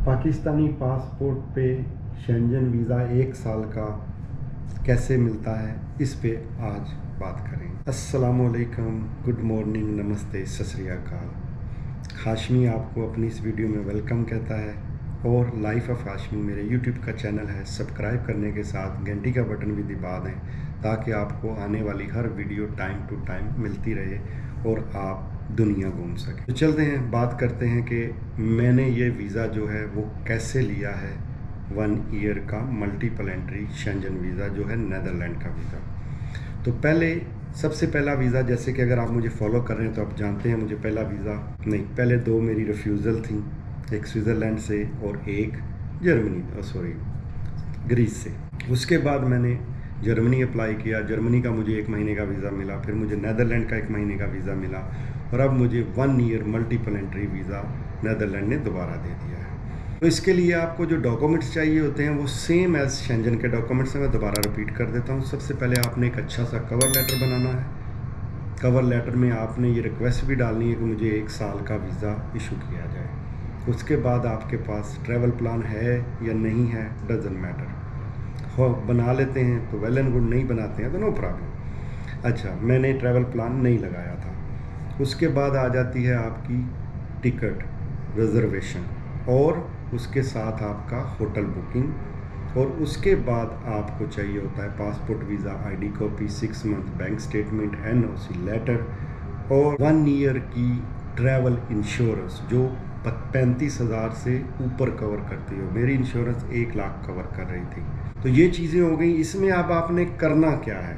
Pakistani passport पे Shenzhen visa 1 साल का कैसे मिलता है, इस पे आज बात करेंगे। अस्सलामुअलैकुम, गुड मॉर्निंग, नमस्ते, सत श्री अकाल। हाशमी आपको अपनी इस वीडियो में वेलकम कहता है और लाइफ ऑफ हाशमी मेरे यूट्यूब का चैनल है। सब्सक्राइब करने के साथ घंटी का बटन भी दबा दें ताकि आपको आने वाली हर वीडियो टाइम टू टाइम मिलती रहे और आप दुनिया घूम सकें। तो चलते हैं, बात करते हैं कि मैंने ये वीज़ा जो है वो कैसे लिया है। 1 ईयर का मल्टीपल एंट्री शेंजन वीज़ा जो है, नीदरलैंड का वीज़ा। तो सबसे पहला वीज़ा, जैसे कि अगर आप मुझे फॉलो कर रहे हैं तो आप जानते हैं मुझे पहला वीज़ा नहीं, पहले 2 मेरी रिफ्यूज़ल थी, एक स्विट्ज़रलैंड से और एक ग्रीस से। उसके बाद मैंने जर्मनी अप्लाई किया, जर्मनी का मुझे 1 महीने का वीज़ा मिला, फिर मुझे नीदरलैंड का 1 महीने का वीज़ा मिला और अब मुझे 1 year multiple entry visa Netherlands ने दोबारा दे दिया है। तो इसके लिए आपको जो डॉक्यूमेंट्स चाहिए होते हैं वो सेम एज शेंजन के डॉक्यूमेंट्स हैं। मैं दोबारा रिपीट कर देता हूँ। सबसे पहले आपने एक अच्छा सा कवर लेटर बनाना है। कवर लेटर में आपने ये रिक्वेस्ट भी डालनी है कि मुझे 1 साल का वीज़ा इशू किया जाए। उसके बाद आपके पास ट्रैवल प्लान है या नहीं है, डजंट मैटर। हो बना लेते हैं तो वेल एंड गुड, नहीं बनाते हैं तो नो प्रॉब्लम। अच्छा, मैंने ट्रैवल प्लान नहीं लगाया था। उसके बाद आ जाती है आपकी टिकट रिजर्वेशन और उसके साथ आपका होटल बुकिंग, और उसके बाद आपको चाहिए होता है passport, visa, ID copy, 6 month bank statement, NOC letter और 1 ईयर की ट्रैवल इंश्योरेंस जो 35,000 से ऊपर कवर करती हो। मेरी इंश्योरेंस 1 लाख कवर कर रही थी। तो ये चीज़ें हो गई। इसमें अब आपने करना क्या है,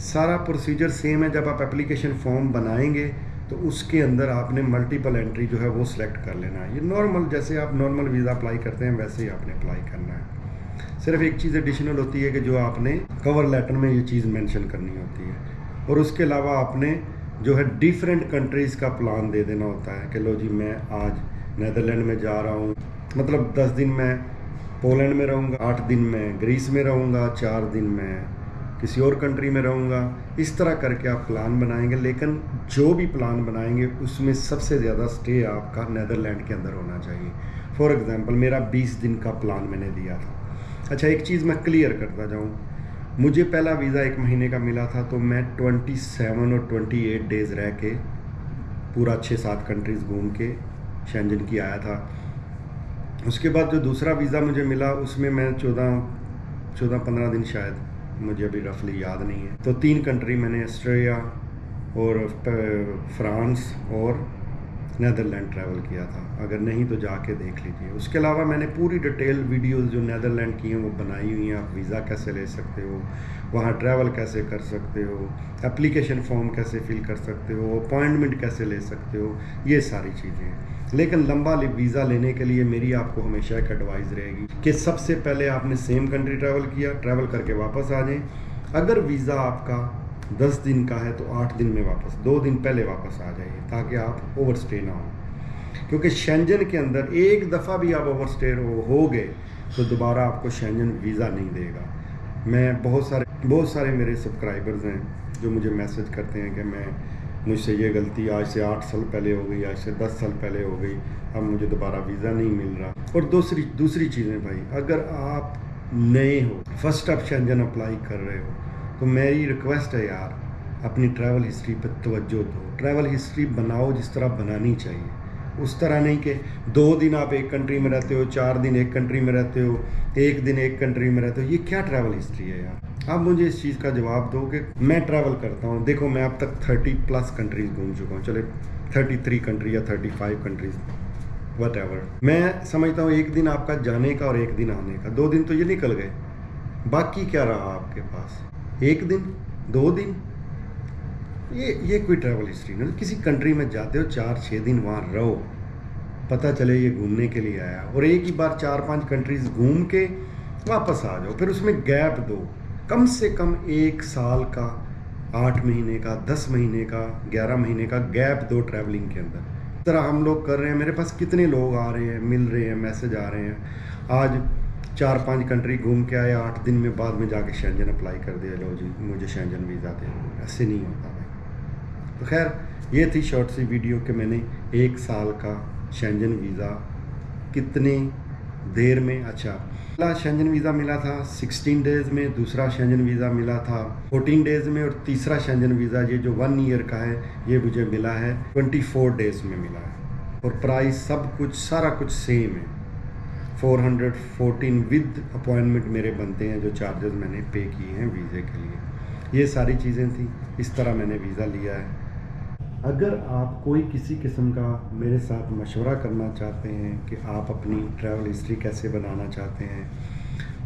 सारा प्रोसीजर सेम है। जब आप एप्लीकेशन फॉर्म बनाएंगे तो उसके अंदर आपने मल्टीपल एंट्री जो है वो सिलेक्ट कर लेना है। ये नॉर्मल, जैसे आप नॉर्मल वीज़ा अप्लाई करते हैं वैसे ही आपने अप्लाई करना है। सिर्फ एक चीज़ एडिशनल होती है कि जो आपने कवर लेटर में ये चीज़ मेंशन करनी होती है, और उसके अलावा आपने जो है डिफरेंट कंट्रीज़ का प्लान दे देना होता है कि लो जी, मैं आज नीदरलैंड में जा रहा हूँ, मतलब 10 दिन मैं पोलैंड में रहूँगा, 8 दिन मैं ग्रीस में रहूँगा, 4 दिन मैं किसी और कंट्री में रहूँगा। इस तरह करके आप प्लान बनाएंगे, लेकिन जो भी प्लान बनाएंगे उसमें सबसे ज़्यादा स्टे आपका नीदरलैंड के अंदर होना चाहिए। फॉर एग्ज़ाम्पल मेरा 20 दिन का प्लान मैंने दिया था। अच्छा, एक चीज़ मैं क्लियर करता जाऊँ, मुझे पहला वीज़ा 1 महीने का मिला था तो मैं 27 और 28 डेज़ रह के पूरा 6-7 कंट्रीज़ घूम के शेंजन की आया था। उसके बाद जो दूसरा वीज़ा मुझे मिला उसमें मैं 14-15 दिन, शायद मुझे अभी रफली याद नहीं है, तो 3 कंट्री मैंने, ऑस्ट्रेलिया और फ्रांस और नीदरलैंड ट्रैवल किया था। अगर नहीं तो जाके देख लीजिए। उसके अलावा मैंने पूरी डिटेल वीडियोस जो नीदरलैंड की हैं वो बनाई हुई हैं। आप वीज़ा कैसे ले सकते हो, वहाँ ट्रैवल कैसे कर सकते हो, एप्लीकेशन फॉर्म कैसे फिल कर सकते हो, अपॉइंटमेंट कैसे ले सकते हो, ये सारी चीज़ें। लेकिन लंबा वीज़ा लेने के लिए मेरी आपको हमेशा एक एडवाइस रहेगी कि सबसे पहले आपने सेम कंट्री ट्रैवल करके वापस आ जाएं। अगर वीज़ा आपका 10 दिन का है तो 8 दिन में वापस, 2 दिन पहले वापस आ जाइए ताकि आप ओवरस्टे ना हो। क्योंकि शेंजन के अंदर एक दफ़ा भी आप ओवरस्टे हो गए तो दोबारा आपको शेंजन वीज़ा नहीं देगा। मैं बहुत सारे मेरे सब्सक्राइबर्स हैं जो मुझे मैसेज करते हैं कि मुझसे ये गलती आज से 8 साल पहले हो गई, आज से 10 साल पहले हो गई, अब मुझे दोबारा वीज़ा नहीं मिल रहा। और दूसरी चीज़ें भाई, अगर आप नए हो, फर्स्ट आप शेंजन अप्लाई कर रहे हो, तो मेरी रिक्वेस्ट है यार, अपनी ट्रैवल हिस्ट्री पर तवज्जो दो। ट्रैवल हिस्ट्री बनाओ जिस तरह बनानी चाहिए, उस तरह नहीं कि 2 दिन आप एक कंट्री में रहते हो, 4 दिन एक कंट्री में रहते हो, 1 दिन एक कंट्री में रहते हो। ये क्या ट्रैवल हिस्ट्री है यार? आप मुझे इस चीज़ का जवाब दो कि मैं ट्रैवल करता हूँ। देखो, मैं अब तक 30+ कंट्रीज़ घूम चुका हूँ, चले 33 कंट्री या 35 कंट्रीज़, व्हाटएवर। मैं समझता हूँ 1 दिन आपका जाने का और 1 दिन आने का, 2 दिन तो ये निकल गए। बाकी क्या रहा आपके पास? 1 दिन, 2 दिन, ये कोई ट्रैवल हिस्ट्री नहीं। किसी कंट्री में जाते हो, 4-6 दिन वहाँ रहो, पता चले ये घूमने के लिए आया, और एक ही बार 4-5 कंट्रीज़ घूम के वापस आ जाओ। फिर उसमें गैप दो, कम से कम 1 साल का, 8 महीने का, 10 महीने का, 11 महीने का गैप दो ट्रैवलिंग के अंदर। इस तरह हम लोग कर रहे हैं। मेरे पास कितने लोग आ रहे हैं, मिल रहे हैं, मैसेज आ रहे हैं, आज 4-5 कंट्री घूम के आए, 8 दिन में बाद में जाके शेंजन अप्लाई कर दिया, लो जी मुझे शेंजन वीज़ा दे दो। ऐसे नहीं होता भाई। तो खैर, ये थी शॉर्ट सी वीडियो कि मैंने 1 साल का शेंजन वीज़ा कितने देर में। अच्छा, पहला शेंजन वीज़ा मिला था 16 डेज़ में, दूसरा शेंजन वीज़ा मिला था 14 डेज़ में, और तीसरा शेंजन वीज़ा ये जो 1 ईयर का है ये मुझे मिला है 24 डेज़ में मिला है। और प्राइस सब कुछ सारा कुछ सेम है, 414 विद अपॉइंटमेंट मेरे बनते हैं, जो चार्जेस मैंने पे किए हैं वीज़े के लिए। ये सारी चीज़ें थी, इस तरह मैंने वीज़ा लिया है। अगर आप कोई किसी किस्म का मेरे साथ मशवरा करना चाहते हैं कि आप अपनी ट्रैवल हिस्ट्री कैसे बनाना चाहते हैं,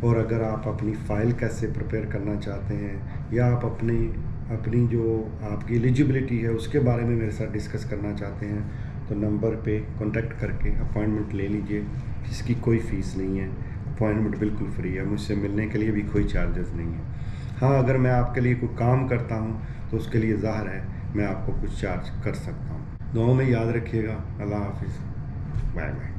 और अगर आप अपनी फ़ाइल कैसे प्रिपेयर करना चाहते हैं, या आप अपनी जो आपकी एलिजिबिलिटी है उसके बारे में मेरे साथ डिस्कस करना चाहते हैं, तो नंबर पे कांटेक्ट करके अपॉइंटमेंट ले लीजिए। इसकी कोई फ़ीस नहीं है, अपॉइंटमेंट बिल्कुल फ्री है, मुझसे मिलने के लिए भी कोई चार्जेस नहीं है। हाँ, अगर मैं आपके लिए कोई काम करता हूँ तो उसके लिए ज़ाहिर है मैं आपको कुछ चार्ज कर सकता हूँ। दुआओं में याद रखिएगा। अल्लाह हाफिज़, बाय बाय।